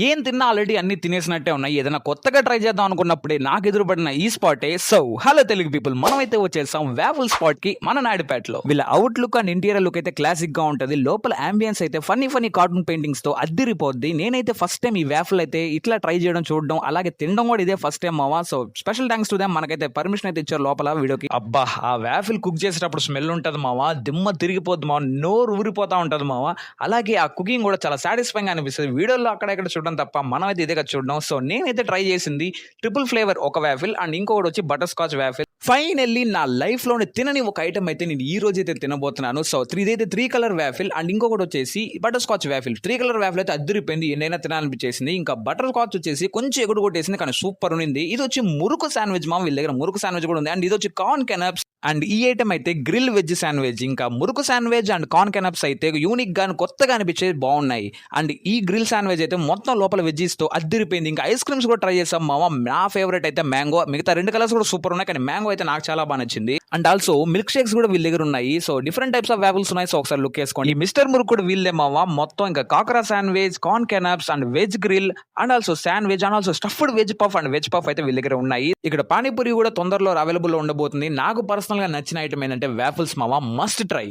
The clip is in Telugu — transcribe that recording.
ఏం తిన్నా ఆల్రెడీ అన్ని తినేసినట్టే ఉన్నాయి. ఏదైనా కొత్తగా ట్రై చేద్దాం అనుకున్నప్పుడే నాకు ఎదురుపడిన ఈ స్పాటే. సో హలో తెలుగు పీపుల్, మనమైతే వచ్చేసాం వేఫల్ స్పాట్ కి మన నాయుడుపేటలో. వీళ్ళ out look and interior look అయితే క్లాసిక్ గా ఉంటది. లోపల అంబియన్స్ అయితే ఫన్నీ కార్టూన్ పెయింటింగ్స్ తో అద్దిరిపోద్ది. నేనైతే ఫస్ట్ టైం ఈ వేఫల్ అయితే ఇట్లా ట్రై చేయడం చూడడం, అలాగే తినడం కూడా ఇదే ఫస్ట్ టైం మావా. So special thanks to them, మనకైతే పర్మిషన్ అయితే ఇచ్చారు లోపల వీడియోకి. అబ్బా, ఆ వేఫల్ కుక్ చేసేటప్పుడు స్మెల్ ఉంటది మావా, దిమ్మ తిరిగిపోద్ది మావా, నోరు ఊరిపోతా ఉంటది మావా. అలాగే ఆ కుకింగ్ కూడా చాలా సాటిస్ఫైంగ్ అనిపిస్తుంది. వీడియోలో అక్కడ చూడడం తప్ప మనమైతే ఇదే కదా చూడడం. సో నేనైతే ట్రై చేసింది ట్రిపుల్ ఫ్లేవర్ ఒక వేఫిల్ అండ్ ఇంకొకటి వచ్చి బటర్ స్కాచ్ వేఫిల్. ఫైనల్లీ నా లైఫ్ లోనే తినని ఒక ఐటమ్ అయితే నేను ఈ రోజు అయితే తినబోతున్నాను. సో ఇదైతే 3 కలర్ వేఫిల్ అండ్ ఇంకొకటి వచ్చేసి butter scotch waffle. 3 colour waffle అయితే అద్దరిపోయింది, ఎన్నైనా తినాలనిపించేసింది. ఇంకా బటర్ స్కాచ్ వచ్చేసి కొంచెం ఎగుడు కొట్టేసింది, కానీ సూపర్ ఉంది. ఇది వచ్చి మురుకు శాండ్విచ్ మా వీళ్ళ దగ్గర మురుకు శాండ్విచ్ కూడా ఉంది. అండ్ ఇది వచ్చి కార్న్ కెనప్స్ అండ్ ఈ ఐటమ్ అయితే గ్రిల్ వెజ్ శాండ్విచ్. ఇంకా మురుకు శాండ్విచ్ అండ్ కార్న్ కెనప్స్ అయితే యూనిక్ గా కొత్తగా అనిపించేది బాగున్నాయి. అండ్ ఈ గ్రిల్ శాండ్విచ్ అయితే మొత్తం లోపల వెజ్జీస్ తో అద్దరిపోయింది. ఇంకా ఐస్ క్రీమ్స్ కూడా ట్రై చేసాం మామ. నా ఫేవరెట్ అయితే మ్యాంగో, మిగతా 2 కలర్స్ కూడా సూపర్ ఉన్నాయి, కానీ మ్యాంగో అయితే నాకు చాలా బాగా నచ్చింది. అండ్ ఆల్సో మిల్క్ షేక్స్ కూడా వీళ్ళ దగ్గర ఉన్నాయి. So different types of waffles ఉన్నాయి. సో ఒకసారి లుక్ వేసుకోండి. ఈ మిస్టర్ మురుకు కూడా వీళ్ళే మామ. మొత్తం ఇంకా కాకరా sandwich, corn canapes and veg grill and also sandwich and also stuffed veg puff and veg puff అయితే వీళ్ళ దగ్గర ఉన్నాయి. ఇక్కడ పానీపూరి కూడా తొందరలో అవైలబుల్ ఉండబోతుంది. నాకు పర్సనల్ గా నచ్చిన ఐటమ్ ఏంటంటే వేఫల్స్ మామ, మస్ట్ ట్రై.